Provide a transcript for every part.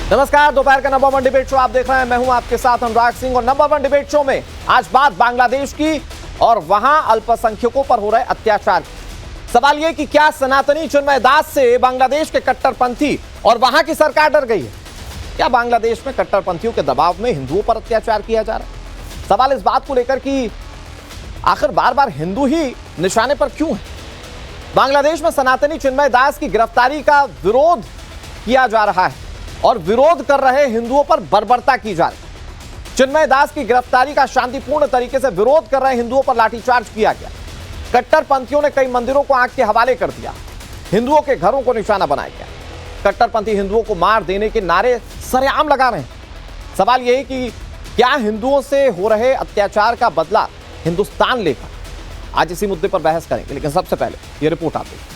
नमस्कार, दोपहर का नंबर 1 डिबेट शो आप देख रहे हैं। मैं हूं आपके साथ अनुराग सिंह और नंबर 1 डिबेट शो में आज बात बांग्लादेश की और वहां अल्पसंख्यकों पर हो रहे अत्याचार की। सवाल यह कि क्या सनातनी चिन्मय दास से बांग्लादेश के कट्टरपंथी और वहां की सरकार डर गई है? क्या बांग्लादेश में कट्टरपंथियों के दबाव में हिंदुओं पर अत्याचार किया जा रहा है? सवाल इस बात को लेकर कि आखिर बार बार हिंदू ही निशाने पर क्यों है? बांग्लादेश में सनातनी चिन्मय दास की गिरफ्तारी का विरोध किया जा रहा है और विरोध कर रहे हिंदुओं पर बर्बरता की जा रही है। चिन्मय दास की गिरफ्तारी का शांतिपूर्ण तरीके से विरोध कर रहे हिंदुओं पर लाठीचार्ज किया गया। कट्टरपंथियों ने कई मंदिरों को आग के हवाले कर दिया, हिंदुओं के घरों को निशाना बनाया गया। कट्टरपंथी हिंदुओं को मार देने के नारे सरेआम लगा रहे हैं। सवाल यह है कि क्या हिंदुओं से हो रहे अत्याचार का बदला हिंदुस्तान लेगा? आज इसी मुद्दे पर बहस करेंगे, लेकिन सबसे पहले यह रिपोर्ट आप देखिए।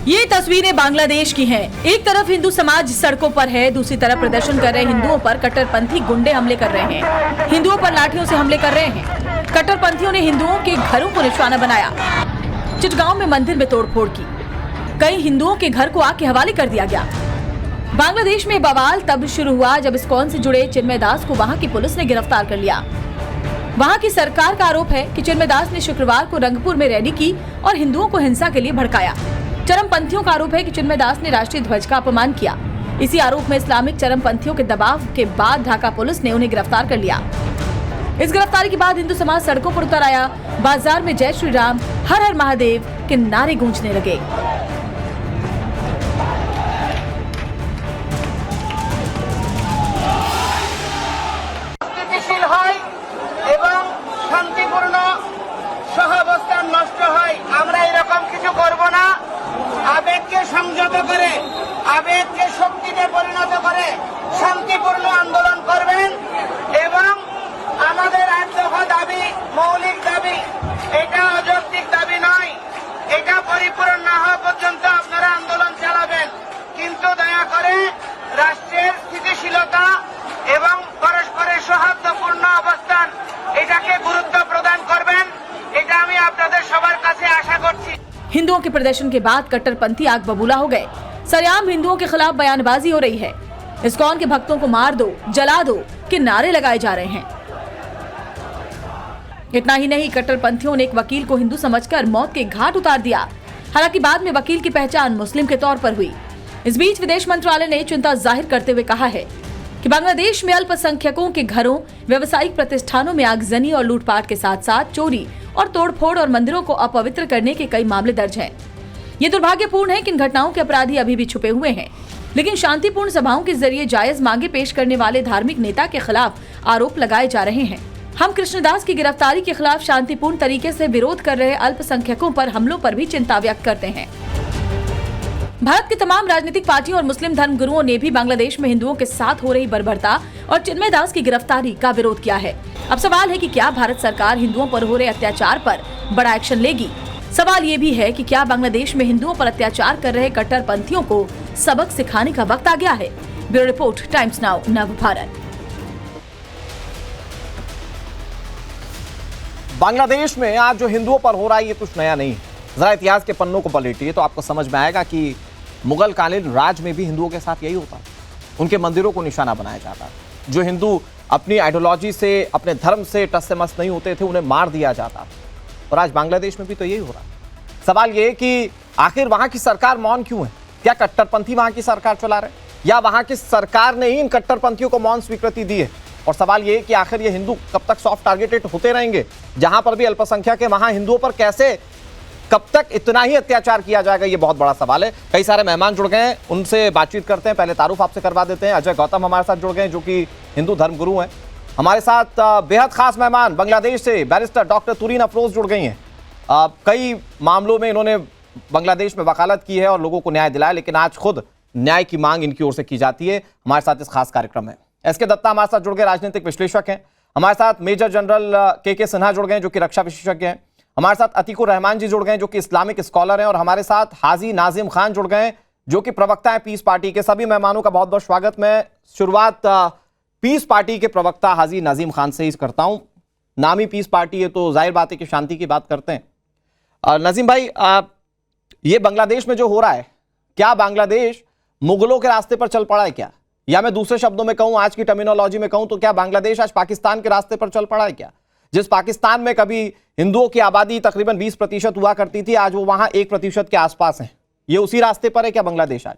ये तस्वीरें बांग्लादेश की हैं। एक तरफ हिंदू समाज सड़कों पर है, दूसरी तरफ प्रदर्शन कर रहे हिंदुओं पर कट्टरपंथी गुंडे हमले कर रहे हैं। हिंदुओं पर लाठियों से हमले कर रहे हैं। कट्टरपंथियों ने हिंदुओं के घरों को निशाना बनाया। चिटगांव में मंदिर में तोड़फोड़ की। कई हिंदुओं के घर को आग के हवाले कर दिया गया। बांग्लादेश में बवाल तब शुरू हुआ जब इस्कॉन से जुड़े चिन्मय दास को वहाँ की पुलिस ने गिरफ्तार कर लिया। वहाँ की सरकार का आरोप है कि चिन्मय दास ने शुक्रवार को रंगपुर में रैली की और हिंदुओं को हिंसा के लिए भड़काया। चरमपंथियों का आरोप है कि चिन्मय दास ने राष्ट्रीय ध्वज का अपमान किया। इसी आरोप में इस्लामिक चरमपंथियों के दबाव के बाद ढाका पुलिस ने उन्हें गिरफ्तार कर लिया। इस गिरफ्तारी के बाद हिंदू समाज सड़कों पर उतर आया। बाजार में जय श्री राम, हर हर महादेव के नारे गूंजने लगे। সংযত করে আবেগকে শক্তিতে পরিণত করে শান্তিপূর্ণ আন্দোলন করবেন এবং আমাদের এক দফা দাবি মৌলিক দাবি, এটা অযৌক্তিক দাবি নয়, এটা পরিপূরণ না হওয়া পর্যন্ত আপনারা আন্দোলন চালাবেন। কিন্তু দয়া করে রাষ্ট্রের স্থিতিশীলতা এবং পরস্পরের সৌহার্দ্যপূর্ণ অবস্থান এটাকে গুরুত্ব প্রদান করবেন, এটা আমি আপনাদের সবার কাছে আশা করছি। हिंदुओं के प्रदर्शन के बाद कट्टरपंथी आग बबूला हो गए। सरेआम हिंदुओं के खिलाफ बयानबाजी हो रही है। इस्कॉन के भक्तों को मार दो, जला दो के नारे लगाए जा रहे हैं। इतना ही नहीं, कट्टरपंथियों ने एक वकील को हिंदू समझकर मौत के घाट उतार दिया। हालांकि बाद में वकील की पहचान मुस्लिम के तौर पर हुई। इस बीच विदेश मंत्रालय ने चिंता जाहिर करते हुए कहा है कि बांग्लादेश में अल्पसंख्यकों के घरों, व्यावसायिक प्रतिष्ठानों में आगजनी और लूटपाट के साथ साथ चोरी और तोड़फोड़ और मंदिरों को अपवित्र करने के कई मामले दर्ज हैं। ये दुर्भाग्यपूर्ण है कि इन घटनाओं के अपराधी अभी भी छुपे हुए हैं, लेकिन शांतिपूर्ण सभाओं के जरिए जायज मांगे पेश करने वाले धार्मिक नेता के खिलाफ आरोप लगाए जा रहे हैं। हम कृष्णदास की गिरफ्तारी के खिलाफ शांतिपूर्ण तरीके से विरोध कर रहे अल्पसंख्यकों पर हमलों पर भी चिंता व्यक्त करते हैं। भारत की तमाम राजनीतिक पार्टियों और मुस्लिम धर्मगुरुओं ने भी बांग्लादेश में हिंदुओं के साथ हो रही बर्बरता और चिन्मय दास की गिरफ्तारी का विरोध किया है। अब सवाल है कि क्या भारत सरकार हिंदुओं पर हो रहे अत्याचार पर बड़ा एक्शन लेगी? सवाल ये भी है कि क्या बांग्लादेश में हिंदुओं पर अत्याचार कर रहे कट्टरपंथियों को सबक सिखाने का वक्त आ गया है? ब्यूरो रिपोर्ट, टाइम्स नाउ, नव भारत। बांग्लादेश में आज जो हिंदुओं पर हो रहा है ये कुछ नया नहीं है। जरा इतिहास के पन्नों को पलटिए तो आपको समझ में आएगा कि मुगल कालीन राज में भी हिंदुओं के साथ यही होता। उनके मंदिरों को निशाना बनाया जाता। जो हिंदू अपनी आइडियोलॉजी से, अपने धर्म से टस से मस नहीं होते थे, उन्हें मार दिया जाता। और आज बांग्लादेश में भी तो यही हो रहा है। सवाल ये है कि आखिर वहां की सरकार मौन क्यों है? क्या कट्टरपंथी वहां की सरकार चला रहे, या वहां की सरकार ने ही इन कट्टरपंथियों को मौन स्वीकृति दी है? और सवाल ये है कि आखिर ये हिंदू कब तक सॉफ्ट टारगेटेड होते रहेंगे? जहां पर भी अल्पसंख्यक है वहां हिंदुओं पर कैसे, कब तक इतना ही अत्याचार किया जाएगा? ये बहुत बड़ा सवाल है। कई सारे मेहमान जुड़ गए हैं, उनसे बातचीत करते हैं। पहले तारुफ आपसे करवा देते हैं। अजय गौतम हमारे साथ जुड़ गए हैं, जो कि हिंदू धर्मगुरु हैं। हमारे साथ बेहद खास मेहमान बांग्लादेश से बैरिस्टर डॉक्टर तुरीन अफरोज जुड़ गई हैं। कई मामलों में इन्होंने बांग्लादेश में वकालत की है और लोगों को न्याय दिलाया, लेकिन आज खुद न्याय की मांग इनकी ओर से की जाती है। हमारे साथ इस खास कार्यक्रम में एसके दत्ता हमारे साथ जुड़ गए, राजनीतिक विश्लेषक हैं। हमारे साथ मेजर जनरल के सिन्हा जुड़ गए, जो कि रक्षा विशेषज्ञ हैं। हमारे साथ अतीकुर रहमान जी जुड़ गए, जो कि इस्लामिक स्कॉलर हैं। और हमारे साथ हाजी नाजिम खान जुड़ गए, जो कि प्रवक्ता हैं पीस पार्टी के। सभी मेहमानों का बहुत बहुत स्वागत। मैं शुरुआत पीस पार्टी के प्रवक्ता हाजी नाजिम खान से ही करता हूं। नामी पीस पार्टी है तो जाहिर बात है कि शांति की बात करते हैं। नजीम भाई, ये बांग्लादेश में जो हो रहा है, क्या बांग्लादेश मुगलों के रास्ते पर चल पड़ा है क्या? या मैं दूसरे शब्दों में कहूं, आज की टर्मिनोलॉजी में कहूं तो क्या बांग्लादेश आज पाकिस्तान के रास्ते पर चल पड़ा है क्या? जिस पाकिस्तान में कभी हिंदुओं की आबादी तकरीबन 20% हुआ करती थी, आज वो वहां 1% के आसपास है। ये उसी रास्ते पर है क्या बांग्लादेश आज?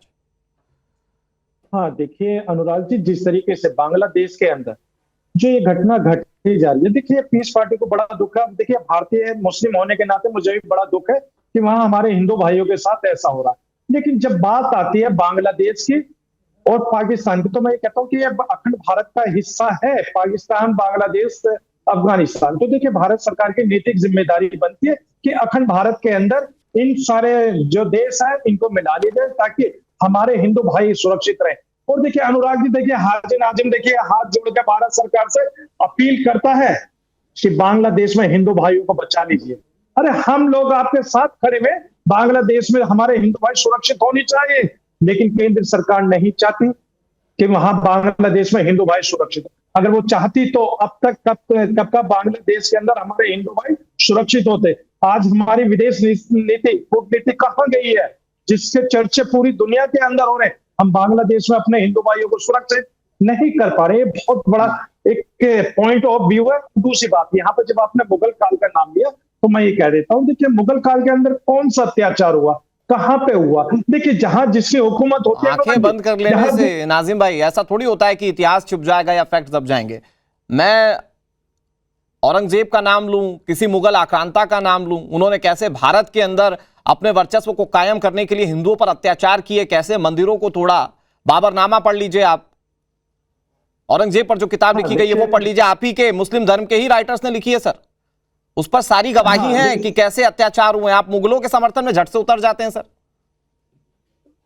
हाँ देखिए अनुराग जी, जिस तरीके से बांग्लादेश के अंदर जो ये घटना घटी जा रही है, देखिए पीस पार्टी को बड़ा दुख है। अब देखिए भारतीय मुस्लिम होने के नाते मुझे भी बड़ा दुख है कि वहां हमारे हिंदू भाइयों के साथ ऐसा हो रहा है। लेकिन जब बात आती है बांग्लादेश की और पाकिस्तान की, तो मैं ये कहता हूँ कि ये अखंड भारत का हिस्सा है। पाकिस्तान, बांग्लादेश, अफगानिस्तान। तो देखिए भारत सरकार की नैतिक जिम्मेदारी बनती है कि अखंड भारत के अंदर इन सारे जो देश है इनको मिला लिया जाए ताकि हमारे हिंदू भाई सुरक्षित रहे। और देखिए अनुराग जी, देखिए हाजी नाजिम देखिए हाथ जोड़कर भारत सरकार से अपील करता है कि बांग्लादेश में हिंदू भाइयों को बचा लीजिए। अरे हम लोग आपके साथ खड़े हुए, बांग्लादेश में हमारे हिंदू भाई सुरक्षित होनी चाहिए, लेकिन केंद्र सरकार नहीं चाहती कि वहां बांग्लादेश में हिंदू भाई सुरक्षित हो। अगर वो चाहती तो अब तक कब का बांग्लादेश के अंदर हमारे हिंदू भाई सुरक्षित होते। आज हमारी विदेश नीति, कूटनीति कहां गई है, जिसके चर्चे पूरी दुनिया के अंदर हो रहे हैं। हम बांग्लादेश में अपने हिंदू भाइयों को सुरक्षित नहीं कर पा रहे। बहुत बड़ा एक पॉइंट ऑफ व्यू है। दूसरी बात, यहाँ पर जब आपने मुगल काल का नाम लिया तो मैं ये कह देता हूँ, देखिए मुगल काल के अंदर कौन सा अत्याचार हुआ, कहां पे हुआ? देखिए जहां जिसकी हुकूमत होती है, आंखें बंद कर लेने से नाजिम भाई ऐसा थोड़ी होता है कि इतिहास छुप जाएगा या फैक्ट दब जाएंगे। मैं औरंगजेब का नाम लूं, किसी मुगल आक्रांता का नाम लूं, उन्होंने कैसे भारत के अंदर अपने वर्चस्व को कायम करने के लिए हिंदुओं पर अत्याचार किए, कैसे मंदिरों को तोड़ा। बाबरनामा पढ़ लीजिए आप, औरंगजेब पर जो किताब लिखी गई है वो पढ़ लीजिए, आप ही के मुस्लिम धर्म के ही राइटर्स ने लिखी है सर। उस पर सारी गवाही है कि कैसे अत्याचार हुए। आप मुगलों के समर्थन में झट से उतर जाते हैं सर।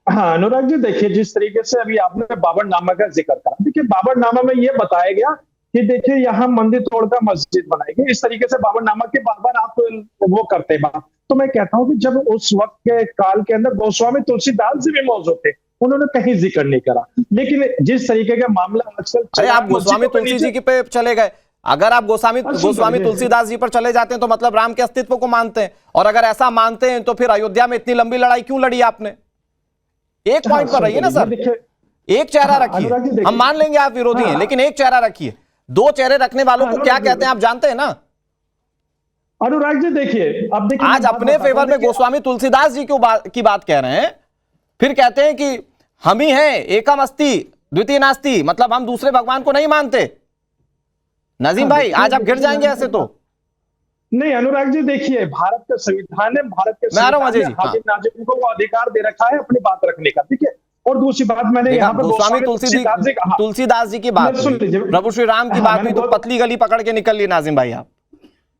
हाँ अनुराग जी, देखिए जिस तरीके से अभी आपने बाबरनामा का जिक्र करा, देखिए बाबरनामा में यह बताया गया कि देखिए यहाँ मंदिर तोड़कर मस्जिद बनाएगी। इस तरीके से बाबरनामा के बार-बार आप वो करते हैं बात। तो मैं कहता हूँ कि जब उस वक्त के काल के अंदर गोस्वामी तुलसीदास जी भी मौजूद थे, उन्होंने कहीं जिक्र नहीं करा। लेकिन जिस तरीके का मामला आजकल, अरे आप गोस्वामी तुलसी जी पे चले गए। अगर आप गोस्वामी तुलसीदास जी पर चले जाते हैं तो मतलब राम के अस्तित्व को मानते हैं, और अगर ऐसा मानते हैं तो फिर अयोध्या में इतनी लंबी लड़ाई क्यों लड़ी आपने? एक पॉइंट पर रहिए ना सर, एक चेहरा रखिए। हम मान लेंगे आप विरोधी हैं, लेकिन एक चेहरा रखिए। दो चेहरे रखने वालों को क्या कहते हैं आप जानते हैं ना? अनुराग जी देखिए, अब देखिए आज अपने फेवर में गोस्वामी तुलसीदास जी की बात कह रहे हैं, फिर कहते हैं कि हम ही हैं, एकम अस्ति द्वितीय नास्ति, मतलब हम दूसरे भगवान को नहीं मानते। नजीम भाई आज आप गिर जाएंगे ऐसे तो। नहीं अनुराग जी, देखिए भारत का संविधान है, भारत के हाकिम नाजिम को अधिकार दे रखा है अपनी बात रखने का, ठीक है। और दूसरी बात, मैंने यहाँ पे गोस्वामी तुलसीदास जी की बात, प्रभु श्री राम की बात हुई तो पतली गली पकड़ के निकल लिए नाजिम भाई आप।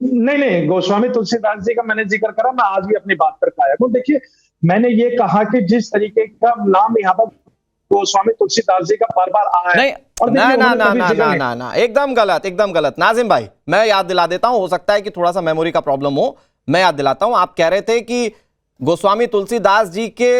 नहीं, गोस्वामी तुलसीदास जी का मैंने जिक्र करा, मैं आज भी अपनी बात पर कायम हूं। देखिए मैंने ये कहा कि जिस तरीके का नाम यहाँ पर गोस्वामी तुलसीदास जी का बार-बार आया है, ना, एकदम गलत नाजिम भाई। मैं याद दिला देता हूं, हो सकता है कि थोड़ा सा मेमोरी का प्रॉब्लम हो, मैं याद दिलाता हूं। आप कह रहे थे कि गोस्वामी तुलसीदास जी के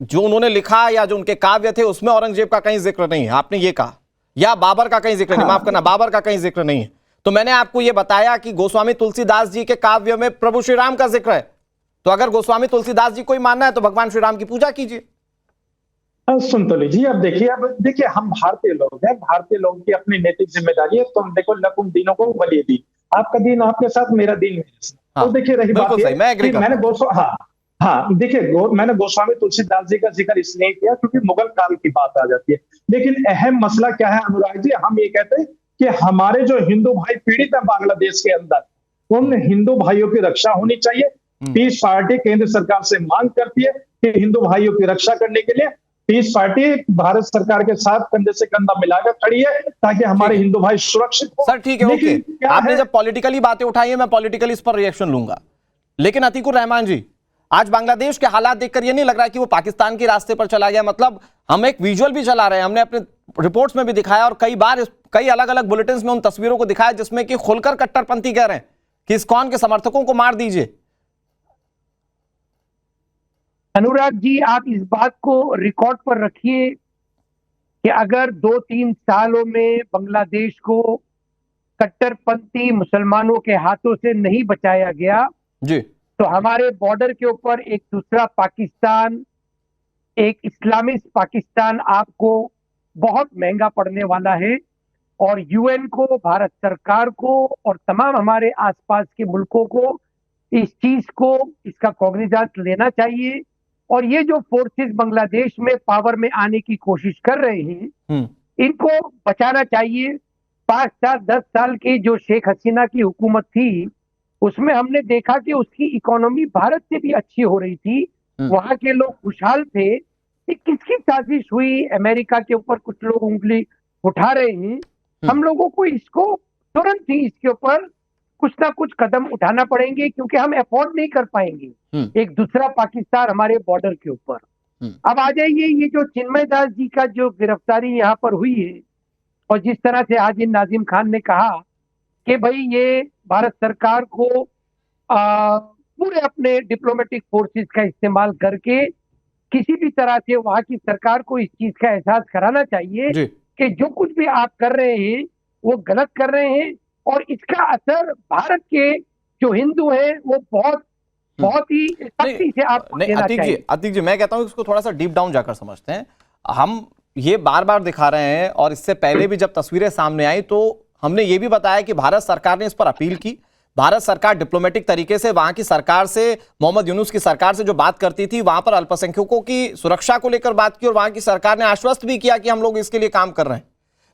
जो उन्होंने लिखा या जो उनके काव्य थे उसमें औरंगजेब का कहीं जिक्र नहीं है, आपने ये कहा, या बाबर का कहीं जिक्र नहीं, माफ करना, बाबर का कहीं जिक्र नहीं है। तो मैंने आपको यह बताया कि गोस्वामी तुलसीदास जी के काव्य में प्रभु श्री राम का जिक्र है। तो अगर गोस्वामी तुलसीदास जी को ही मानना है तो भगवान श्री राम की पूजा कीजिए। सुन तो लीजिए, अब देखिए हम भारतीय लोग हैं, भारतीय लोगों की अपनी नैतिक जिम्मेदारी है। तुम देखो लकुम दीनों को वली दीन, आपका दीन आपके साथ, मेरा दीन मेरे साथ। तो देखिए रही बात मैंने देखिए मैंने गोस्वामी तुलसीदास जी का जिक्र इसलिए किया क्योंकि मुगल काल की बात आ जाती है। लेकिन अहम मसला क्या है अनुराग जी, हम ये कहते हैं कि हमारे जो हिंदू भाई पीड़ित है बांग्लादेश के अंदर, उन हिंदू भाइयों की रक्षा होनी चाहिए। पीस पार्टी केंद्र सरकार से मांग करती है कि हिंदू भाइयों की रक्षा करने के लिए पीस पार्टी भारत सरकार के साथ कंधे से कंधा मिलाकर खड़ी है ताकि हमारे हिंदू भाई सुरक्षित हो। सर ठीक है, ओके, आपने जब पॉलिटिकली बातें उठाई है, मैं पॉलिटिकली इस पर रिएक्शन लूंगा। लेकिन अतीकुर रहमान जी, आज बांग्लादेश के हालात देखकर ये नहीं लग रहा कि वो पाकिस्तान के रास्ते पर चला गया? मतलब हम एक विजुअल भी चला रहे हैं, हमने अपने रिपोर्ट्स में भी दिखाया और कई अलग अलग बुलेटिन्स में उन तस्वीरों को दिखाया जिसमें कि खुलकर कट्टरपंथी कह रहे हैं कि इस्कॉन के समर्थकों को मार दीजिए। अनुराग जी, आप इस बात को रिकॉर्ड पर रखिए कि अगर 2-3 सालों में बांग्लादेश को कट्टरपंथी मुसलमानों के हाथों से नहीं बचाया गया जी, तो हमारे बॉर्डर के ऊपर एक दूसरा पाकिस्तान एक इस्लामिस्ट पाकिस्तान आपको बहुत महंगा पड़ने वाला है। और यूएन को, भारत सरकार को और तमाम हमारे आसपास के मुल्कों को इस चीज को, इसका कॉग्निजेंस लेना चाहिए। और ये जो फोर्सेस बांग्लादेश में पावर में आने की कोशिश कर रहे हैं, इनको बचाना चाहिए। 5 साल 10 साल की जो शेख हसीना की हुकूमत थी, उसमें हमने देखा कि उसकी इकोनॉमी भारत से भी अच्छी हो रही थी, वहां के लोग खुशहाल थे। ये किसकी साजिश हुई? अमेरिका के ऊपर कुछ लोग उंगली उठा रहे हैं। हम लोगों को इसको तुरंत ही इसके ऊपर कुछ ना कुछ कदम उठाना पड़ेंगे, क्योंकि हम अफोर्ड नहीं कर पाएंगे एक दूसरा पाकिस्तान हमारे बॉर्डर के ऊपर। अब आ जाइए, ये जो चिन्मय दास जी का जो गिरफ्तारी यहाँ पर हुई है, और जिस तरह से हाजी नाजिम खान ने कहा कि भाई ये भारत सरकार को पूरे अपने डिप्लोमेटिक फोर्सेस का इस्तेमाल करके किसी भी तरह से वहां की सरकार को इस चीज का एहसास कराना चाहिए कि जो कुछ भी आप कर रहे हैं वो गलत कर रहे हैं, और इसका असर भारत के जो हिंदू हैं वो बहुत ही सख्ती से आप देना चाहिए। अतीक जी, मैं कहता हूं इसको थोड़ा सा डीप डाउन जाकर समझते हैं। हम ये बार बार दिखा रहे हैं, और इससे पहले भी जब तस्वीरें सामने आई तो हमने ये भी बताया कि भारत सरकार ने इस पर अपील की। भारत सरकार डिप्लोमेटिक तरीके से वहां की सरकार से, मोहम्मद यूनुस की सरकार से जो बात करती थी, वहां पर अल्पसंख्यकों की सुरक्षा को लेकर बात की, और वहां की सरकार ने आश्वस्त भी किया कि हम लोग इसके लिए काम कर रहे हैं।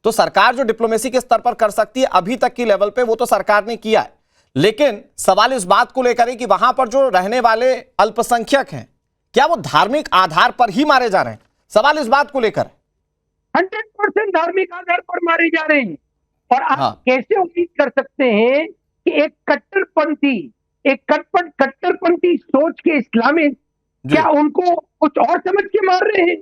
तो सरकार जो डिप्लोमेसी के स्तर पर कर सकती है अभी तक की लेवल पे, वो तो सरकार ने किया है। लेकिन सवाल इस बात को लेकर है कि वहां पर जो रहने वाले अल्पसंख्यक हैं, क्या वो धार्मिक आधार पर ही मारे जा रहे हैं? सवाल इस बात को लेकर 100% धार्मिक आधार पर मारे जा रहे हैं। और आप कैसे उम्मीद कर सकते हैं कि एक कट्टरपंथी सोच के इस्लामिस्ट क्या उनको कुछ और समझ के मार रहे हैं?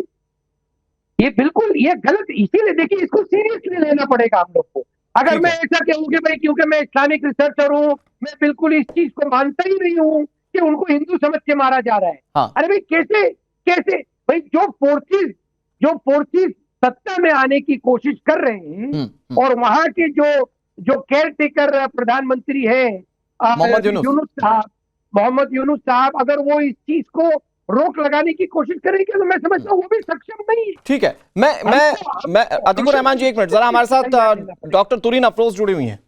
ये बिल्कुल ये गलत। इसीलिए देखिए, इसको सीरियसली लेना पड़ेगा हम लोग को। अगर मैं ऐसा कहूँ कि भाई क्योंकि मैं इस्लामिक रिसर्चर हूँ, मैं बिल्कुल इस चीज को मानता ही नहीं हूँ कि उनको हिंदू समझ के मारा जा रहा है। अरे भाई कैसे भाई जो फोर्सेस सत्ता में आने की कोशिश कर रहे हैं, और वहां के जो केयर टेकर प्रधानमंत्री है मोहम्मद यूनुस साहब, अगर वो इस चीज को रोक लगाने की कोशिश करेंगे तो मैं समझता हूँ वो भी सक्षम नहीं है। ठीक है, मैं अतीकुर रहमान जी, एक मिनट जरा, हमारे साथ डॉक्टर तुरीन अफरोज जुड़ी हुई हैं।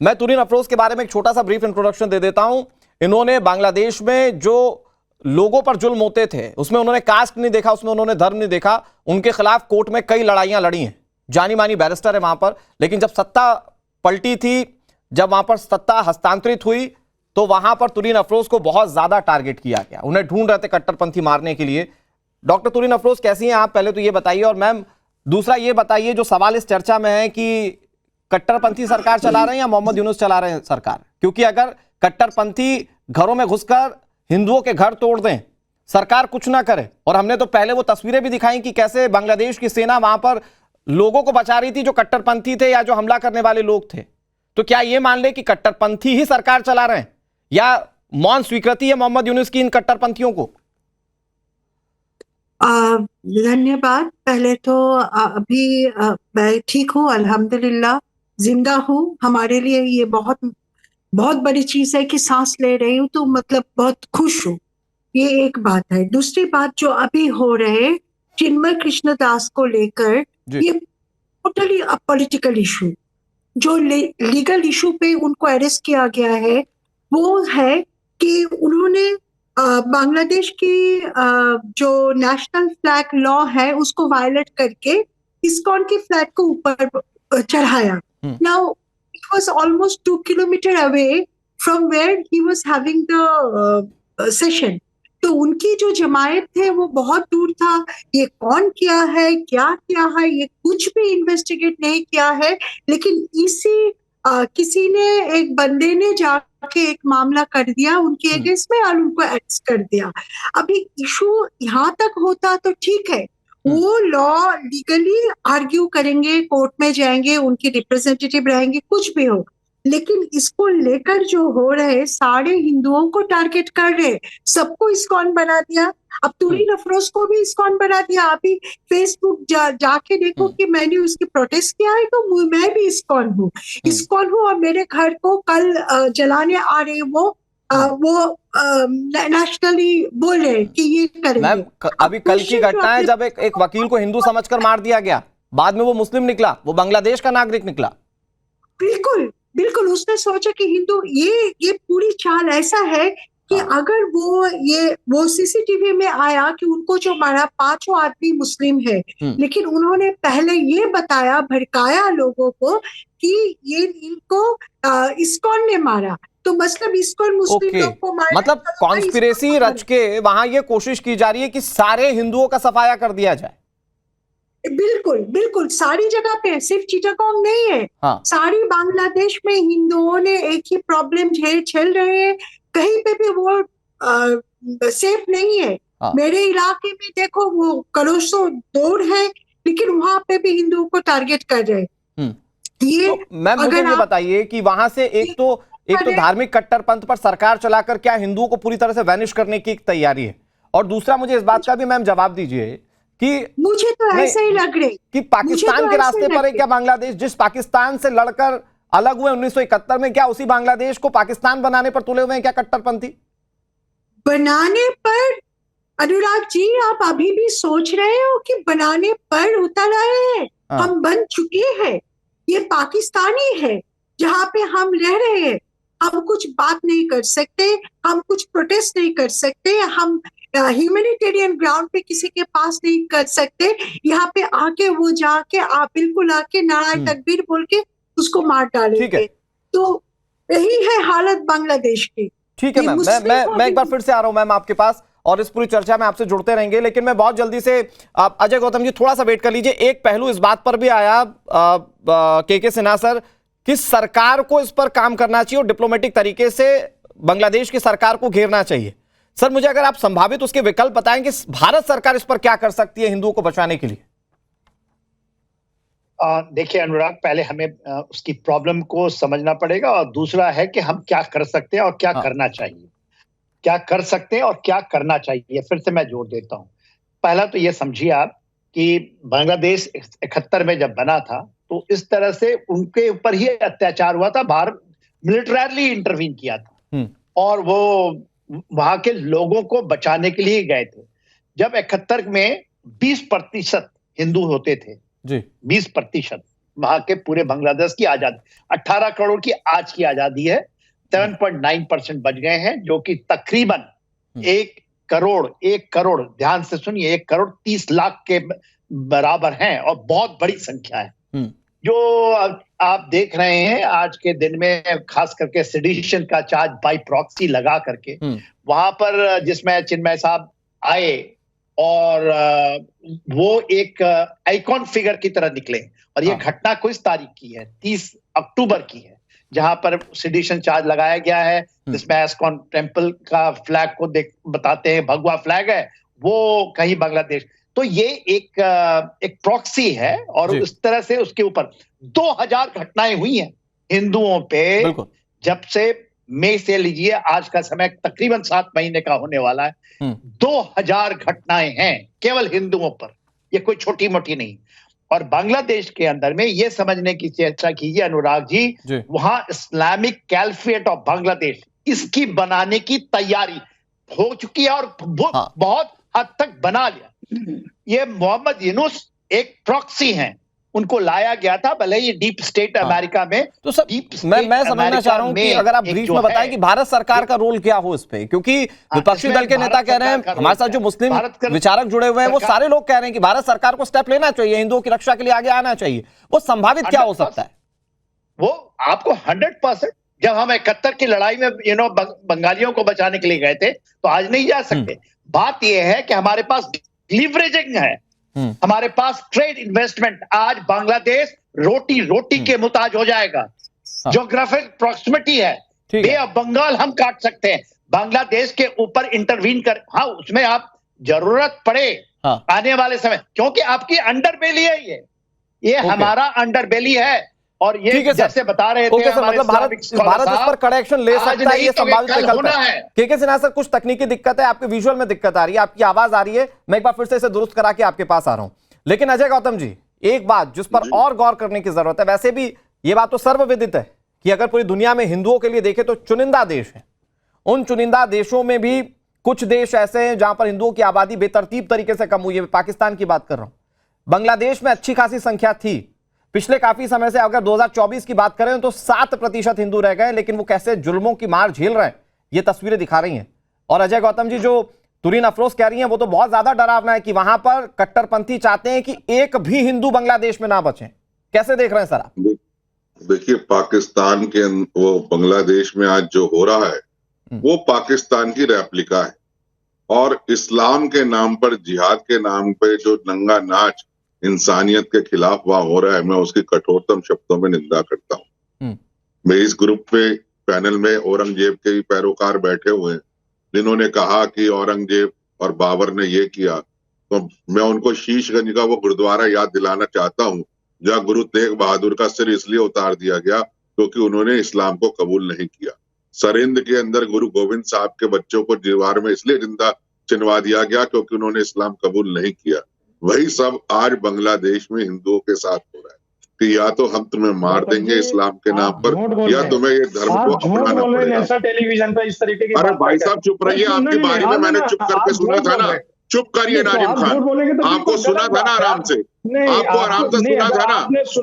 मैं तुरीन अफरोज के बारे में एक छोटा सा ब्रीफ इंट्रोडक्शन दे देता हूं। इन्होंने बांग्लादेश में जो लोगों पर जुल्म होते थे उसमें उन्होंने कास्ट नहीं देखा, उसमें उन्होंने धर्म नहीं देखा। उनके खिलाफ कोर्ट में कई लड़ाइयां लड़ी हैं, जानी मानी बैरिस्टर है वहां पर। लेकिन जब सत्ता पलटी थी, जब वहां पर सत्ता हस्तांतरित हुई, तो वहां पर तुरीन अफरोज को बहुत ज्यादा टारगेट किया गया। उन्हें ढूंढ रहे थे कट्टरपंथी मारने के लिए। डॉक्टर तुरीन अफरोज कैसी हैं आप, पहले तो ये बताइए। और मैम दूसरा ये बताइए, जो सवाल इस चर्चा में है कि कट्टरपंथी सरकार चला रहे हैं या मोहम्मद यूनुस चला रहे हैं सरकार? क्योंकि अगर कट्टरपंथी घरों में घुसकर हिंदुओं के घर तोड़ दें, सरकार कुछ ना करे, और हमने तो पहले वो तस्वीरें भी दिखाई कि कैसे बांग्लादेश की सेना वहां पर लोगों को बचा रही थी जो कट्टरपंथी थे या जो हमला करने वाले लोग थे, तो क्या ये मान ले कि कट्टरपंथी ही सरकार चला रहे हैं या मौन स्वीकृति है मोहम्मद यूनुस की इन कट्टरपंथियों को? धन्यवाद। पहले तो अभी मैं ठीक हूँ, अल्हम्दुलिल्लाह जिंदा हूँ। हमारे लिए ये बहुत बहुत बड़ी चीज है कि सांस ले रही हूँ, तो मतलब बहुत खुश हूँ। ये एक बात है। दूसरी बात जो अभी हो रहे चिन्मय कृष्णदास को लेकर, ये टोटली अ पॉलिटिकल इशू। जो लीगल इशू पे उनको अरेस्ट किया गया है वो है कि उन्होंने बांग्लादेश की जो नेशनल फ्लैग लॉ है उसको वायलेट करके इस्कॉन की फ्लैग को ऊपर चढ़ाया। Now it was almost 2 kilometers away from where he was having the session. तो उनकी जो जमायत है वो बहुत दूर था। ये कौन किया है, क्या किया है, ये कुछ भी इन्वेस्टिगेट नहीं किया है। लेकिन किसी ने, एक बंदे ने जाके एक मामला कर दिया उनके अगेंस्ट में और उनको अरेस्ट कर दिया। अभी इशू यहाँ तक होता तो ठीक है, वो लॉ लीगली आर्ग्यू करेंगे, कोर्ट में जाएंगे, उनके रिप्रेजेंटेटिव रहेंगे, कुछ भी हो। लेकिन इसको लेकर जो हो रहे, सारे हिंदुओं को टारगेट कर रहे, सबको इस्कॉन बना दिया। अब तुरीन अफरोज को भी इस्कॉन बना दिया। अभी फेसबुक जाके देखो कि मैंने उसकी प्रोटेस्ट किया है तो मैं भी इस्कॉन हूँ और मेरे घर को कल जलाने आ रहे वो वो नेशनली बोल रहे हैं कि ये करेंगे। मैम अभी कल की घटना है जब एक वकील को हिंदू समझकर मार दिया गया, बाद में वो मुस्लिम निकला, वो बांग्लादेश का नागरिक निकला। बिल्कुल बिल्कुल, उसने सोचा कि हिंदू, ये पूरी चाल ऐसा है कि अगर वो सीसीटीवी में आया कि उनको जो मारा 5 आदमी मुस्लिम है, लेकिन उन्होंने पहले ये बताया, भड़काया लोगों को कि ये इनको इस्कॉन ने मारा, तो मतलब इस्कॉन मुस्लिम लोग को मारा। मतलब कॉन्स्पिरेसी रच के वहां ये कोशिश की जा रही है कि सारे हिंदुओं का सफाया कर दिया जाए। बिल्कुल बिल्कुल, सारी जगह पे, सिर्फ चिटागोंग नहीं है, सारी बांग्लादेश में हिंदुओं ने एक ही प्रॉब्लम झेल रहे हैं, कहीं पे भी वो सेफ नहीं है। मेरे इलाके में देखो, वो करोड़ों दूर है, लेकिन वहां पे भी हिंदुओं को टारगेट कर रहे हैं। ये तो मैम मुझे ये बताइए कि वहां से एक तो धार्मिक कट्टरपंथ पर सरकार चलाकर क्या हिंदुओं को पूरी तरह से वैनिश करने की तैयारी है, और दूसरा मुझे इस बात का भी मैम जवाब दीजिए कि मुझे तो ऐसा ही लग रहा है कि पाकिस्तान के रास्ते पर है क्या बांग्लादेश? जिस पाकिस्तान से लड़कर अलग हुए 1971 में, क्या उसी बांग्लादेश को पाकिस्तान बनाने पर तुले हुए हैं क्या कट्टरपंथी? बनाने पर अनुराग जी, आप अभी भी सोच रहे हो कि बनाने पर उतर आए हैं? हम बन चुके हैं। ये पाकिस्तानी है जहाँ पे हम रह रहे हैं। हम कुछ बात नहीं कर सकते, हम कुछ प्रोटेस्ट नहीं कर सकते, हम ह्यूमैनिटेरियन ग्राउंड पे किसी के पास नहीं कर सकते। यहाँ पे आके वो जाके आप बिल्कुल आके नारायण तकबीर बोल के उसको मार डालेंगे। तो यही है हालत बांग्लादेश की। ठीक है मैम, मैं एक बार फिर से आ रहा हूं मैम आपके पास, और इस पूरी चर्चा में आपसे जुड़ते रहेंगे, लेकिन मैं बहुत जल्दी से आप अजय गौतम जी थोड़ा सा वेट कर लीजिए। एक पहलू इस बात पर भी आया के सिन्हा सर कि सरकार को इस पर काम करना चाहिए और डिप्लोमेटिक तरीके से बांग्लादेश की सरकार को घेरना चाहिए। सर मुझे अगर आप संभावित उसके विकल्प बताएं कि भारत सरकार इस पर क्या कर सकती है हिंदुओं को बचाने के लिए। देखिए अनुराग, पहले हमें उसकी प्रॉब्लम को समझना पड़ेगा, और दूसरा है कि हम क्या कर सकते हैं और क्या करना चाहिए। क्या कर सकते हैं और क्या करना चाहिए, फिर से मैं जोर देता हूं। पहला तो ये समझिए आप कि बांग्लादेश 71 में जब बना था तो इस तरह से उनके ऊपर ही अत्याचार हुआ था, भारत मिलिटरीली इंटरवीन किया था और वो वहां के लोगों को बचाने के लिए गए थे। जब 71 में 20% हिंदू होते थे जी, 20% वहां के पूरे बांग्लादेश की आजादी, 18 करोड़ की आज की आजादी है, 7.9% बच गए हैं, जो कि तकरीबन 1 करोड़ ध्यान से सुनिए, 1 करोड़ 30 लाख के बराबर हैं, और बहुत बड़ी संख्या है। जो आप देख रहे हैं आज के दिन में, खास करके सेडिशन का चार्ज बाय प्रॉक्सी लगा करके वहां पर, जिसमें चिन्मय साहब आए और वो एक आइकॉन फिगर की तरह निकले, और ये घटना किस तारीख की है? 30 अक्टूबर की है, जहां पर सेडिशन चार्ज लगाया गया है, जिसमें एस्कॉन टेम्पल का फ्लैग को बताते हैं भगवा फ्लैग है, वो कहीं बांग्लादेश। तो ये एक प्रॉक्सी है, और उस तरह से उसके ऊपर 2000 घटनाएं हुई हैं हिंदुओं पे, जब से मई से लीजिए आज का समय तकरीबन 7 महीने का होने वाला है। 2000 घटनाएं हैं केवल हिंदुओं पर, ये कोई छोटी मोटी नहीं। और बांग्लादेश के अंदर में ये समझने की चर्चा कीजिए अनुराग जी, वहां इस्लामिक कैलिफेट ऑफ बांग्लादेश, इसकी बनाने की तैयारी हो चुकी है, और बहुत हद तक बना लिया। ये मोहम्मद यूनुस एक प्रॉक्सी हैं, उनको लाया गया था, भले ही डीप स्टेट अमेरिका में। तो सर मैं समझना चाह रहा हूं कि अगर आप ब्रीफ में बताएं कि भारत सरकार का रोल क्या हो इस पे, क्योंकि विपक्षी दल के नेता कह रहे हैं, हमारे साथ जो मुस्लिम विचारक जुड़े हुए हैं वो सारे लोग कह रहे हैं कि भारत सरकार को स्टेप लेना चाहिए, हिंदुओं की रक्षा के लिए आगे आना चाहिए। वो संभावित क्या हो सकता है? वो आपको 100%, जब हम 71 की लड़ाई में बंगालियों को बचाने के लिए गए थे, तो आज नहीं जा सकते। बात यह है कि हमारे पास लीवरेजिंग है, हमारे पास ट्रेड इन्वेस्टमेंट। आज बांग्लादेश रोटी के मुताज हो जाएगा। ज्योग्राफिक प्रॉक्सिमिटी है, बे ऑफ बंगाल हम काट सकते हैं, बांग्लादेश के ऊपर इंटरवीन कर, हाँ उसमें आप जरूरत पड़े आने वाले समय, क्योंकि आपकी अंडरबेली है ये हमारा अंडरबेली है। और ये जैसे बता रहे थे, मतलब भारत इस पर कड़ा एक्शन ले सकता है, ये संभावित विकल्प है। के सिन्हा सर, कुछ तकनीकी दिक्कत है, आपके विजुअल में दिक्कत आ रही है, आपकी आवाज आ रही है, मैं एक बार फिर से इसे दुरुस्त करा के आपके पास आ रहा हूं। लेकिन अजय गौतम जी, एक बात जिस पर और गौर करने की जरूरत है, वैसे भी ये बात तो सर्वविदित है कि अगर पूरी दुनिया में हिंदुओं के लिए देखें तो चुनिंदा देश है, उन चुनिंदा देशों में भी कुछ देश ऐसे हैं जहां पर हिंदुओं की आबादी बेतरतीब तरीके से कम हुई है। पाकिस्तान की बात कर रहा हूं, बांग्लादेश में अच्छी खासी संख्या थी पिछले काफी समय से। अगर 2024 की बात करें तो 7% हिंदू रह गए, लेकिन वो कैसे जुल्मों की मार झेल रहे हैं ये तस्वीरें दिखा रही हैं। और अजय गौतम जी, जो तुरीन अफरोज कह रही हैं वो तो बहुत ज्यादा डरावना है कि वहां पर कट्टरपंथी चाहते हैं कि एक भी हिंदू बांग्लादेश में ना बचे। कैसे देख रहे हैं सर आप? देखिए, पाकिस्तान के वो बांग्लादेश में आज जो हो रहा है वो पाकिस्तान की रेप्लिका है। और इस्लाम के नाम पर, जिहाद के नाम पे जो नंगा नाच इंसानियत के खिलाफ वहां हो रहा है, मैं उसकी कठोरतम शब्दों में निंदा करता हूँ। मैं इस ग्रुप पे पैनल में औरंगजेब के भी पैरोकार बैठे हुए हैं जिन्होंने कहा कि औरंगजेब और बाबर ने ये किया, तो मैं उनको शीशगंज का वो गुरुद्वारा याद दिलाना चाहता हूँ जहाँ गुरु तेग बहादुर का सिर इसलिए उतार दिया गया क्योंकि उन्होंने इस्लाम को कबूल नहीं किया। सरिंद के अंदर गुरु गोविंद साहब के बच्चों को दीवार में इसलिए जिंदा चिनवा दिया गया क्योंकि उन्होंने इस्लाम कबूल नहीं किया। वही सब आज बांग्लादेश में हिंदुओं के साथ हो रहा है कि या तो हम तुम्हें मार देंगे इस्लाम के नाम पर, या तुम्हें ये धर्म को अपनाना पड़ेगा। टेलीविजन पर इस तरीके की अरे भाई साहब चुप रहिए, आपकी बारी में मैंने चुप करके सुना था ना। चुप करिए नाजिम खान, आपको सुना था ना आराम से, आपको आराम से सुना था ना,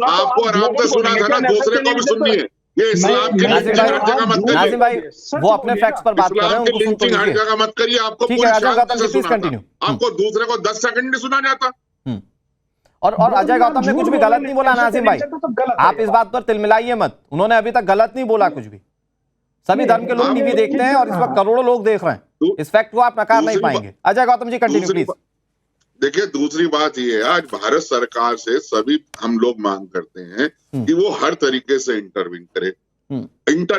आपको आराम से सुना था ना, दूसरे को भी सुनिए। ये इस्लाम की लिंचिंग हर जगह मत करिए। नाजिम भाई वो अपने फैक्ट्स पर बात कर रहे हैं, इस्लाम की उनको सुन तो लिंचिंग हर लीजिए। जगह मत करिए। आपको ठीक पूरी है, अजय शांति गौतम से जी, प्लीज सुना कंटिन्यू। था, आपको दूसरे को 10 सेकंड नहीं सुना जाता। और अजय गौतम ने कुछ भी गलत नहीं बोला नाजिम भाई, आप इस बात पर तिलमिलाइए मत। उन्होंने अभी तक गलत नहीं बोला कुछ भी। सभी धर्म के लोग टीवी देखते हैं और इस वक्त करोड़ों लोग देख रहे हैं। इस फैक्ट को आप नकार नहीं पाएंगे। Ajay Gautam ji continue please. देखिए, दूसरी बात ये है, आज भारत सरकार से सभी हम लोग मांग करते हैं कि वो हर तरीके से इंटरवीन करे।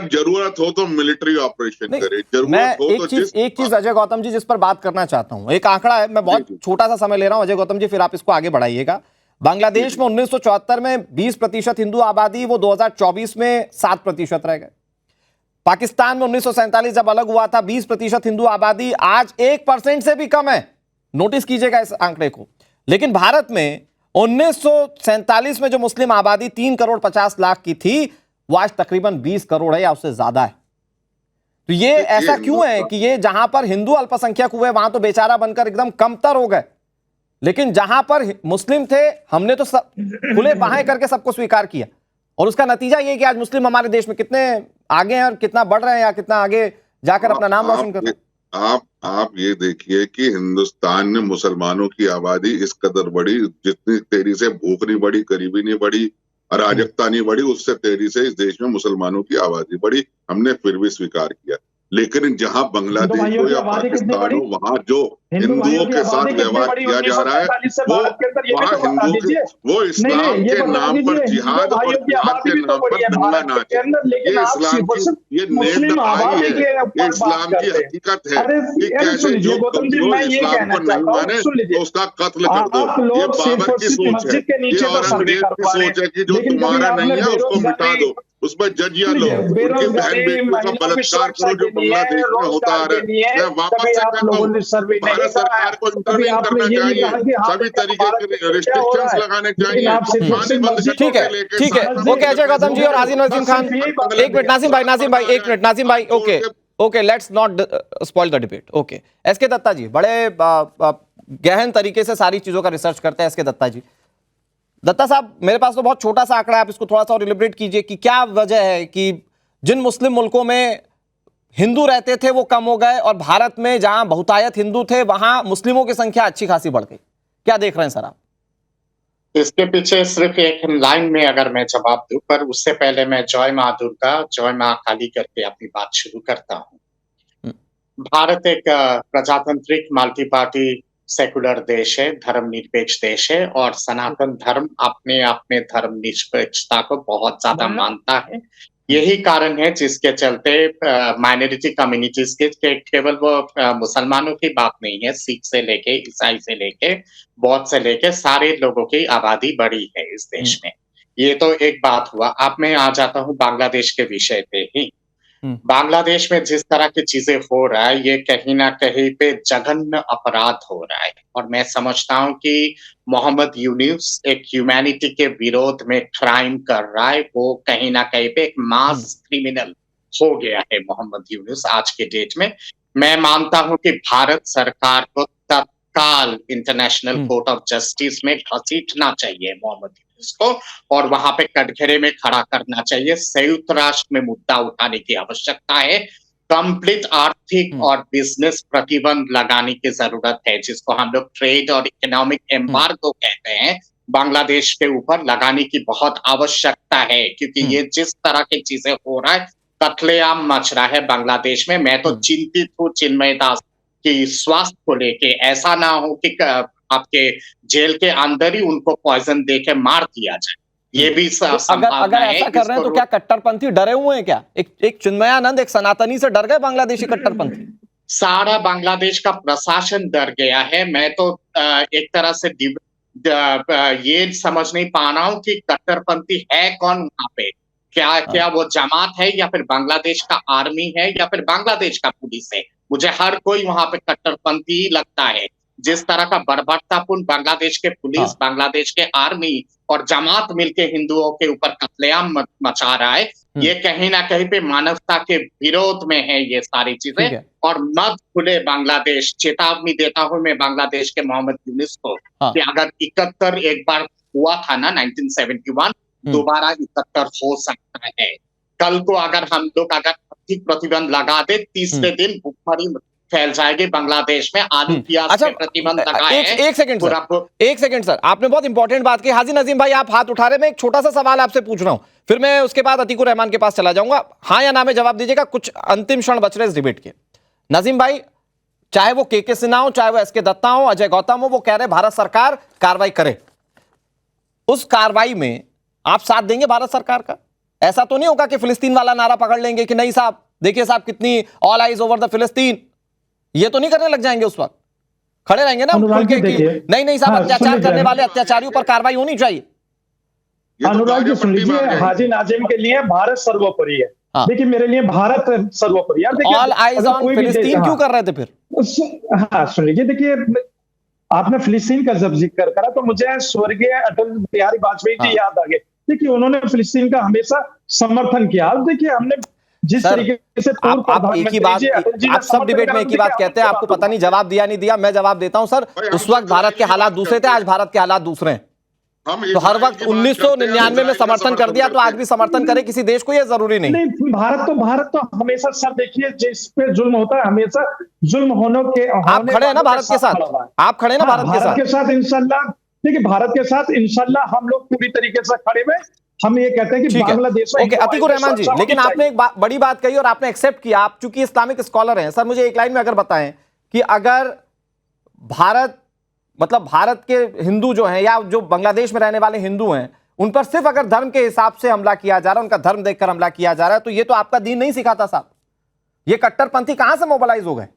जरूरत हो तो मिलिट्री ऑपरेशन करे, जरूरत हो तो एक चीज अजय गौतम जी जिस पर बात करना चाहता हूं, एक आंकड़ा है, मैं बहुत छोटा सा समय ले रहा हूं अजय गौतम जी, फिर आप इसको आगे बढ़ाइएगा। बांग्लादेश में 1974 में 20% हिंदू आबादी, वो 2024 में 7% रह गए। पाकिस्तान में 1947 जब अलग हुआ था 20% हिंदू आबादी, आज 1% से भी कम है। नोटिस कीजिएगा इस आंकड़े को। लेकिन भारत में 1947 में जो मुस्लिम आबादी 3 करोड़ 50 लाख की थी, वो आज तकरीबन 20 करोड़ है या उससे ज्यादा है। तो ये ऐसा क्यों है कि ये जहां पर हिंदू अल्पसंख्यक हुए वहां तो बेचारा बनकर एकदम कमतर हो गए, लेकिन जहां पर मुस्लिम थे हमने तो सब खुले बाहें करके सबको स्वीकार किया। और उसका नतीजा ये कि आज मुस्लिम हमारे देश में कितने आगे हैं और कितना बढ़ रहे हैं या कितना आगे जाकर अपना नाम रोशन कर रहे हैं। आप ये देखिए कि हिंदुस्तान में मुसलमानों की आबादी इस कदर बढ़ी, जितनी तेजी से भूख नहीं बढ़ी, गरीबी नहीं बढ़ी, अराजकता नहीं बढ़ी, उससे तेजी से इस देश में मुसलमानों की आबादी बढ़ी, हमने फिर भी स्वीकार किया। लेकिन जहां बांग्लादेश हो या पाकिस्तान हो, वहां जो हिंदुओं के साथ व्यवहार किया जा रहा है वो वहां हिंदुओं वो इस्लाम के नाम पर जिहाद और जिहाद के नाम पर दंगा नाच है। ये इस्लाम की ये नेम आई है, ये इस्लाम की हकीकत है कि कैसे जो इस्लाम को नहीं माने तो उसका कत्ल कर दो। ये बाबर की सोच है, ये औरंगजेब की सोच है कि जो तुम्हारा नहीं है उसको मिटा दो, उसमें जजिया लो, उनकी बहन बेटियों का बलात्कार करो जो बांग्लादेश में होता आ रहा है। मैं वापस से कहता हूँ, भारत सरकार को इंटरवीन करना चाहिए, सभी तरीके के रिस्ट्रिक्शंस लगाने चाहिए, पानी बंद ठीक है, ठीक है, ओके अजय गौतम जी और हाजी नजीम खान, एक मिनट नाजिम भाई, एक मिनट नाजिम भाई, okay let's not spoil the debate. Okay, SK Datta ji बड़े गहन तरीके से सारी चीजों का रिसर्च करते हैं। एसके दत्ता जी, दत्ता साहब, मेरे पास तो बहुत छोटा सा आंकड़ा है, आप इसको थोड़ा सा और इलिब्रेट कीजिए कि क्या वजह है कि जिन मुस्लिम मुल्कों में हिंदू रहते थे वो कम हो गए और भारत में जहां बहुतायत हिंदू थे वहां मुस्लिमों की संख्या अच्छी खासी बढ़ गई। क्या देख रहे हैं सर आप? इसके पीछे सिर्फ एक लाइन में अगर मैं जवाब दूं, पर उससे पहले मैं जय मां दुर्गा, जय मां काली करके अपनी बात शुरू करता हूं। भारत एक प्रजातांत्रिक मल्टी पार्टी सेकुलर देश है, धर्मनिरपेक्ष देश है और सनातन धर्म अपने आप में धर्मनिरपेक्षता को बहुत ज्यादा मानता है। यही कारण है जिसके चलते माइनॉरिटी कम्युनिटीज के केवल वो मुसलमानों की बात नहीं है, सिख से लेके ईसाई से लेके बौद्ध से लेके सारे लोगों की आबादी बढ़ी है इस देश में। ये तो एक बात हुआ। अब मैं आ जाता हूँ बांग्लादेश के विषय पे ही। बांग्लादेश में जिस तरह की चीजें हो रहा है, ये कहीं ना कहीं पे जघन्य अपराध हो रहा है और मैं समझता हूँ कि मोहम्मद यूनुस एक ह्यूमैनिटी के विरोध में क्राइम कर रहा है। वो कहीं ना कहीं पे एक मास क्रिमिनल हो गया है मोहम्मद यूनुस आज के डेट में। मैं मानता हूं कि भारत सरकार को तत्काल इंटरनेशनल कोर्ट ऑफ जस्टिस में घसीटना चाहिए मोहम्मद यूनुस को, और वहां पे कटघरे में खड़ा करना चाहिए। संयुक्त राष्ट्र में मुद्दा उठाने की आवश्यकता है। कंप्लीट आर्थिक और बिजनेस प्रतिबंध लगाने की जरूरत है, जिसको हम लोग ट्रेड और इकोनॉमिक एम्बार्गो कहते हैं, बांग्लादेश के ऊपर लगाने की बहुत आवश्यकता है। क्योंकि ये जिस तरह की चीजें हो रहा है, कत्लेआम मच रहा है बांग्लादेश में। मैं तो चिंतित हूँ चिन्मय दास की स्वास्थ्य को लेके। ऐसा ना हो कि आपके जेल के अंदर ही उनको पॉइजन देके मार दिया जाए, ये भी अगर ऐसा कर रहे हैं तो क्या कट्टरपंथी डरे हुए हैं क्या? एक चिन्मयानंद, एक सनातनी से डर गए बांग्लादेशी कट्टरपंथी? सारा बांग्लादेश का प्रशासन डर गया है। मैं तो एक तरह से ये समझ नहीं पा रहा हूं कि कट्टरपंथी है कौन वहां पे। क्या वो जमात है, या फिर बांग्लादेश का आर्मी है, या फिर बांग्लादेश का पुलिस है? मुझे हर कोई वहां पे कट्टरपंथी ही लगता है। जिस तरह का बर्बरतापूर्ण बांग्लादेश के पुलिस, बांग्लादेश के आर्मी और जमात मिलके हिंदुओं के ऊपर कत्लेआम मचा रहा है, ये कहीं ना कहीं पे मानवता के विरोध में है ये सारी चीजें। और मत भूले बांग्लादेश, चेतावनी देता हूं मैं बांग्लादेश के मोहम्मद यूनुस को कि अगर 71 एक बार हुआ था ना 1971, दोबारा 71 हो सकता है। कल को अगर हम लोग आर्थिक प्रतिबंध लगा दे, तीसरे दिन भूखमरी फैल जाएगी बांग्लादेश में। आलू प्याज पे प्रतिबंध लगाए। एक सेकंड सर, आपने बहुत इंपॉर्टेंट बात की। हाजी नजीम भाई, आप हाथ उठा रहे, मैं एक छोटा सा सवाल आपसे पूछ रहा हूं, फिर मैं उसके बाद अतीकुर रहमान के पास चला जाऊंगा। हाँ या ना में जवाब दीजिएगा, कुछ अंतिम क्षण बच रहे इस डिबेट के। नजीम भाई, चाहे वो के सिन्हा हो, चाहे वो एस के दत्ता हो, अजय गौतम हो, वो कह रहे भारत सरकार कार्रवाई करे। उस कार्रवाई में आप साथ देंगे भारत सरकार का? ऐसा तो नहीं होगा कि फिलिस्तीन वाला नारा पकड़ लेंगे कि नहीं साहब, देखिए साहब कितनी ऑल आइज ओवर द फिलिस्तीन, ये तो नहीं करने लग जाएंगे? उस वक्त खड़े रहेंगे ना खुल के कि नहीं साहब, अत्याचार करने वाले अत्याचारियों पर कार्रवाई होनी चाहिए। अनुराग जी सुन लीजिए, हाजी नाजिम के लिए भारत सर्वोपरि है। देखिए मेरे लिए भारत सर्वोपरि है। ऑल आइज ऑन फिलिस्तीन क्यों कर रहे थे फिर? हाँ सुन लीजिए, देखिए आपने फिलिस्तीन का जब जिक्र करा तो मुझे स्वर्गीय अटल बिहारी वाजपेयी जी याद आ गए। देखिए उन्होंने फिलिस्तीन का हमेशा समर्थन किया। अब देखिए हमने जिस तरीके से आप एक ही बात, आप सब डिबेट में एक ही बात कहते हैं, आपको पता नहीं जवाब दिया नहीं दिया। मैं जवाब देता हूं सर, उस वक्त भारत के हालात दूसरे थे, आज भारत के हालात दूसरे हैं। तो हर वक्त 1999 में समर्थन कर दिया तो आज भी समर्थन करे किसी देश को, ये जरूरी नहीं। भारत तो हमेशा सर, देखिए जिस पे जुल्म होता है हमेशा जुल्म होने के आप खड़े हैं ना भारत के साथ, आप खड़े हैं ना भारत के साथ इंशाल्लाह। देखिए भारत के साथ इंशाल्लाह हम लोग पूरी तरीके से खड़े हुए। हम ये कहते हैं कि बांग्लादेश में अतीकुर रहमान जी, लेकिन आपने एक बड़ी बात कही और आपने एक्सेप्ट किया, आप चूंकि इस्लामिक स्कॉलर हैं। सर मुझे एक लाइन में अगर बताएं कि अगर भारत, मतलब भारत के हिंदू जो हैं या जो बांग्लादेश में रहने वाले हिंदू हैं, उन पर सिर्फ अगर धर्म के हिसाब से हमला किया जा रहा है, उनका धर्म देखकर हमला किया जा रहा है, तो ये तो आपका दीन नहीं सिखाता साहब। ये कट्टरपंथी कहां से मोबिलाइज हो गए?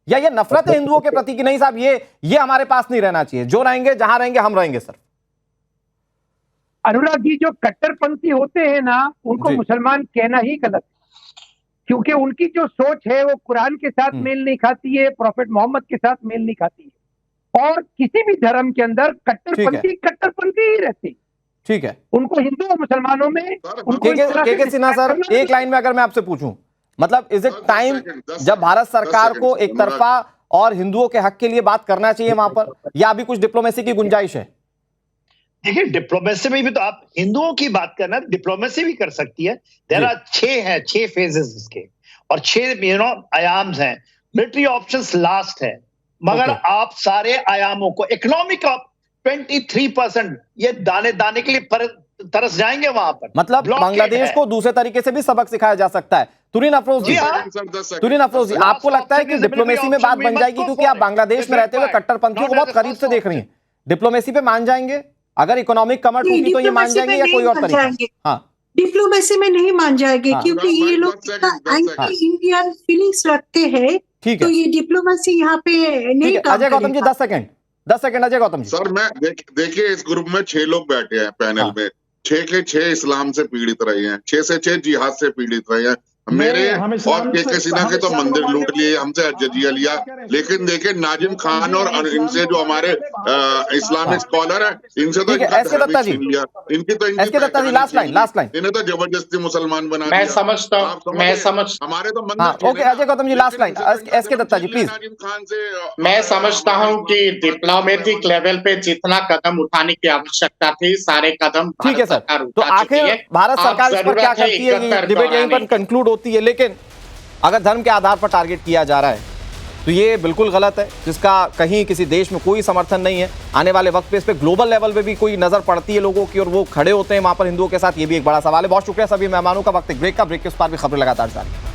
या ये नफरत है हिंदुओं के प्रति कि नहीं साहब ये हमारे पास नहीं रहना चाहिए, जो रहेंगे जहां रहेंगे हम रहेंगे? सर अनुराग जी, जो कट्टरपंथी होते हैं ना, उनको मुसलमान कहना ही गलत, क्योंकि उनकी जो सोच है वो कुरान के साथ मेल नहीं खाती है, प्रॉफेट मोहम्मद के साथ मेल नहीं खाती है। और किसी भी धर्म के अंदर कट्टरपंथी ही रहती। ठीक है, उनको हिंदू और मुसलमानों में के सिन्हा सर, एक लाइन में अगर मैं आपसे पूछूं, मतलब इज इट टाइम जब भारत सरकार को एक तरफा और हिंदुओं के हक के लिए बात करना चाहिए वहां पर, या अभी कुछ डिप्लोमेसी की गुंजाइश है? देखिए डिप्लोमेसी में भी तो आप हिंदुओं की बात करना, डिप्लोमेसी भी कर सकती है। देयर आर 6 फेजेस इसके, और 6 आयाम्स हैं। मिलिट्री ऑप्शंस लास्ट है, मगर आप सारे आयामों को, इकोनॉमिक 23%, ये दाने के लिए तरस जाएंगे वहां पर। मतलब बांग्लादेश को दूसरे तरीके से भी सबक सिखाया जा सकता है। तुरीन अफरोज जी, आपको लगता है कि डिप्लोमेसी में बात बन जाएगी, क्योंकि आप बांग्लादेश में रहते हुए कट्टरपंथियों को बहुत करीब से देख रही हैं, डिप्लोमेसी पे मान जाएंगे? अगर इकोनॉमिक कमर टूटी तो ये मान जाएंगे या कोई और तरीका? हाँ, डिप्लोमेसी में नहीं मान जाएंगे, क्योंकि ये लोग एंटी इंडियन फीलिंग्स रखते हैं। तो ये डिप्लोमेसी यहाँ पे नहीं। अजय गौतम जी 10 सेकंड अजय गौतम जी। सर मैं देखिए इस ग्रुप में 6 लोग बैठे हैं पैनल में, 6 के 6 इस्लाम से पीड़ित रहे हैं, 6 से 6 जिहाद से पीड़ित रहे हैं, मेरे हम और इस्लाम के से- सिन्हा हम के तो इस्लाम मंदिर को लूट मानते लिए, हैं। हमसे जजिया लिया, लेकिन देखिए नाजिम खान और इनसे जो हमारे इस्लामिक स्कॉलर है, इनसे तो ठीक है, इनका एस के धर्म ही दत्ता जी। छीन लिया, एस के दत्ता जी, लास्ट लाइन, लास्ट लाइन। इन्हें तो जबरदस्ती मुसलमान बना मैं दिया। समझता आप हूँ मैं समझे? समझ हमारे तो मंदिर हाँ, छीने ओके, ना, अजय गौतम जी, लेकिन लास्ट लाइन। इनसे तो इनका एस के धर्म दत्ता जी, छीन लिया प्लीज। नाजिम खान से। मैं समझता हमारे हूँ कि इस्लाम डिप्लोमेटिक लेवल पे जितना कदम उठाने की आवश्यकता थी, सारे कदम ठीक है भारत सर, सरकार तो उठा चुकी आखिर है। भारत अब सरकार इस पर क्या जरूरत है करती है, ये 71 डिबेट यहीं पर दोहराने की। कंक्लूड होती है। लेकिन अगर धर्म के आधार पर टारगेट किया जा रहा है तो ये बिल्कुल गलत है, जिसका कहीं किसी देश में कोई समर्थन नहीं है। आने वाले वक्त पे इस पे ग्लोबल लेवल पे भी कोई नजर पड़ती है लोगों की और वो खड़े होते हैं वहां पर हिंदुओं के साथ, ये भी एक बड़ा सवाल है। बहुत शुक्रिया सभी मेहमानों का। वक्त एक ब्रेक का, ब्रेक के उस पार भी खबरें लगातार जारी।